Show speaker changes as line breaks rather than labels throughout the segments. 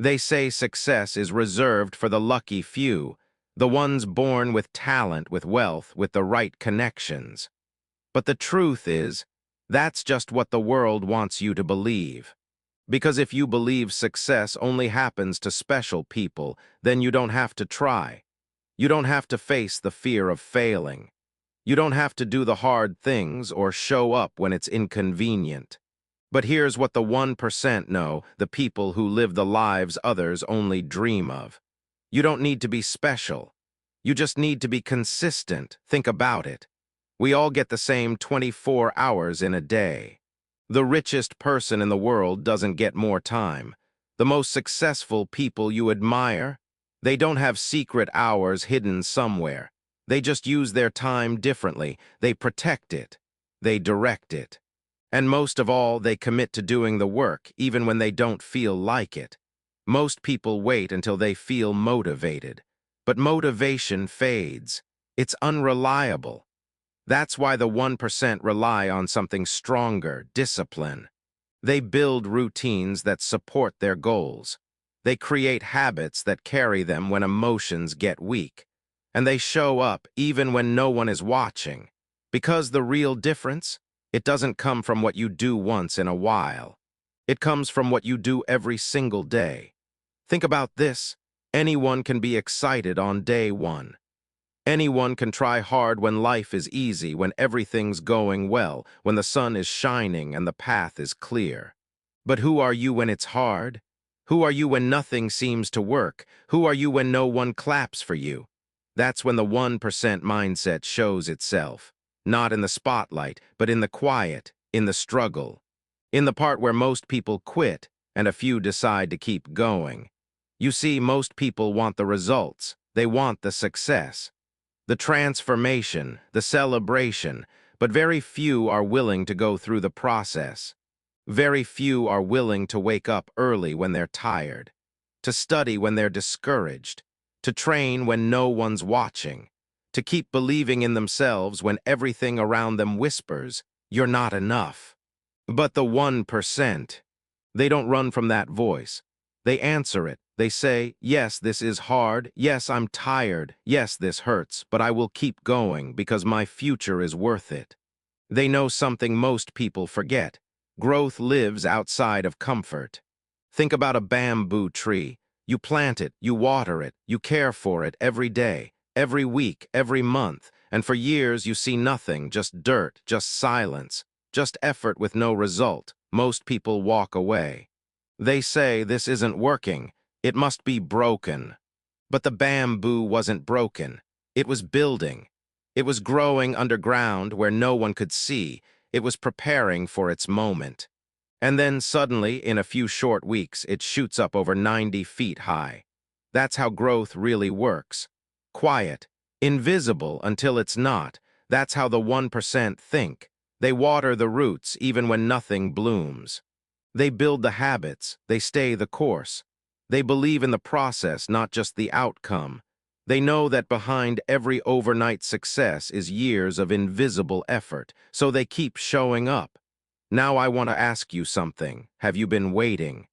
They say success is reserved for the lucky few, the ones born with talent, with wealth, with the right connections. But the truth is, that's just what the world wants you to believe. Because if you believe success only happens to special people, then you don't have to try. You don't have to face the fear of failing. You don't have to do the hard things or show up when it's inconvenient. But here's what the 1% know, the people who live the lives others only dream of. You don't need to be special. You just need to be consistent. Think about it. We all get the same 24 hours in a day. The richest person in the world doesn't get more time. The most successful people you admire, they don't have secret hours hidden somewhere. They just use their time differently. They protect it. They direct it. And most of all, they commit to doing the work, even when they don't feel like it. Most people wait until they feel motivated. But motivation fades. It's unreliable. That's why the 1% rely on something stronger, discipline. They build routines that support their goals. They create habits that carry them when emotions get weak. And they show up even when no one is watching. Because the real difference, it doesn't come from what you do once in a while. It comes from what you do every single day. Think about this. Anyone can be excited on day one. Anyone can try hard when life is easy, when everything's going well, when the sun is shining and the path is clear. But who are you when it's hard? Who are you when nothing seems to work? Who are you when no one claps for you? That's when the 1% mindset shows itself. Not in the spotlight, but in the quiet, in the struggle. In the part where most people quit and a few decide to keep going. You see, most people want the results. They want the success, the transformation, the celebration, but very few are willing to go through the process. Very few are willing to wake up early when they're tired, to study when they're discouraged, to train when no one's watching, to keep believing in themselves when everything around them whispers, "You're not enough." But the 1%, they don't run from that voice. They answer it. They say, "Yes, this is hard. Yes, I'm tired. Yes, this hurts, but I will keep going because my future is worth it." They know something most people forget. Growth lives outside of comfort. Think about a bamboo tree. You plant it, you water it, you care for it every day, every week, every month, and for years you see nothing, just dirt, just silence, just effort with no result. Most people walk away. They say, "This isn't working. It must be broken." But the bamboo wasn't broken. It was building. It was growing underground where no one could see. It was preparing for its moment. And then suddenly, in a few short weeks, it shoots up over 90 feet high. That's how growth really works. Quiet, invisible until it's not. That's how the 1% think. They water the roots even when nothing blooms. They build the habits. They stay the course. They believe in the process, not just the outcome. They know that behind every overnight success is years of invisible effort, so they keep showing up. Now I want to ask you something. Have you been waiting?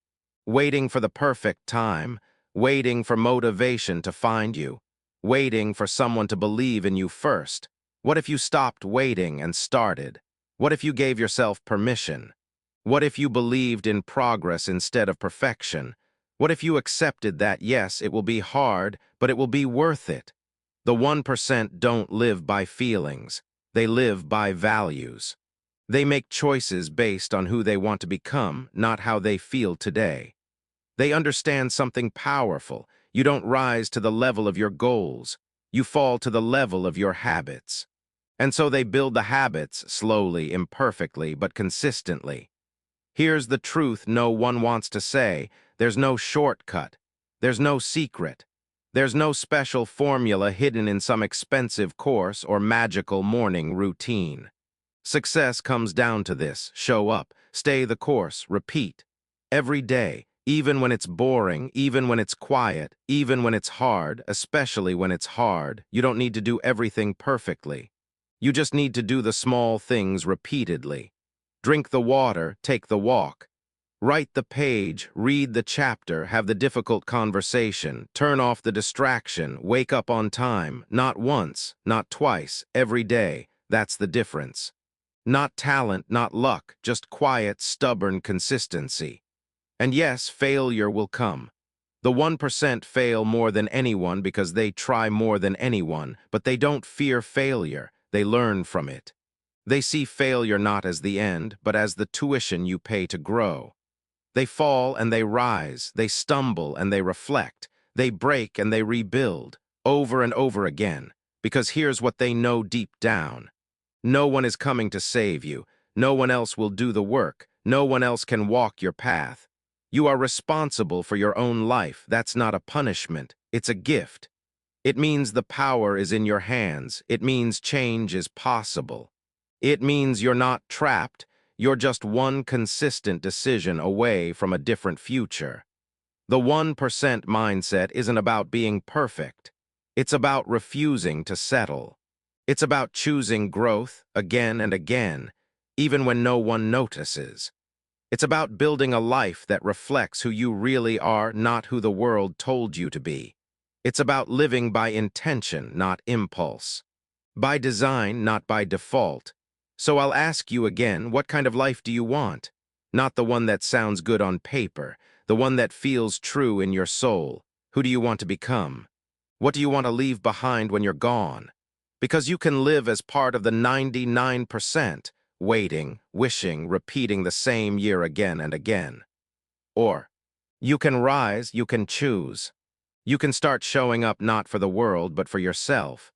Waiting for the perfect time? Waiting for motivation to find you? Waiting for someone to believe in you first? What if you stopped waiting and started? What if you gave yourself permission? What if you believed in progress instead of perfection? What if you accepted that, yes, it will be hard, but it will be worth it? The 1% don't live by feelings. They live by values. They make choices based on who they want to become, not how they feel today. They understand something powerful. You don't rise to the level of your goals. You fall to the level of your habits. And so they build the habits slowly, imperfectly, but consistently. Here's the truth no one wants to say. There's no shortcut. There's no secret. There's no special formula hidden in some expensive course or magical morning routine. Success comes down to this: show up, stay the course, repeat. Every day, even when it's boring, even when it's quiet, even when it's hard, especially when it's hard, you don't need to do everything perfectly. You just need to do the small things repeatedly. Drink the water, take the walk. Write the page, read the chapter, have the difficult conversation, turn off the distraction, wake up on time, not once, not twice, every day. That's the difference. Not talent, not luck, just quiet, stubborn consistency. And yes, failure will come. The 1% fail more than anyone because they try more than anyone, but they don't fear failure. They learn from it. They see failure not as the end, but as the tuition you pay to grow. They fall and they rise, they stumble and they reflect, they break and they rebuild, over and over again, because here's what they know deep down. No one is coming to save you. No one else will do the work. No one else can walk your path. You are responsible for your own life. That's not a punishment. It's a gift. It means the power is in your hands. It means change is possible. It means you're not trapped. You're just one consistent decision away from a different future. The 1% mindset isn't about being perfect. It's about refusing to settle. It's about choosing growth again and again, even when no one notices. It's about building a life that reflects who you really are, not who the world told you to be. It's about living by intention, not impulse. By design, not by default. So I'll ask you again, what kind of life do you want? Not the one that sounds good on paper, the one that feels true in your soul. Who do you want to become? What do you want to leave behind when you're gone? Because you can live as part of the 99%, waiting, wishing, repeating the same year again and again. Or, you can rise, you can choose. You can start showing up not for the world, but for yourself.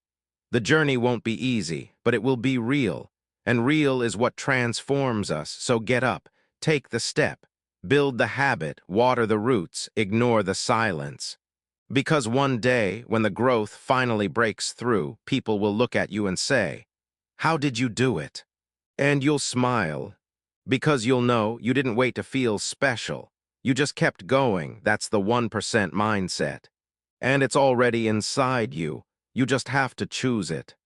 The journey won't be easy, but it will be real. And real is what transforms us, so get up, take the step, build the habit, water the roots, ignore the silence. Because one day, when the growth finally breaks through, people will look at you and say, "How did you do it?" And you'll smile, because you'll know you didn't wait to feel special. You just kept going. That's the 1% mindset. And it's already inside you. You just have to choose it.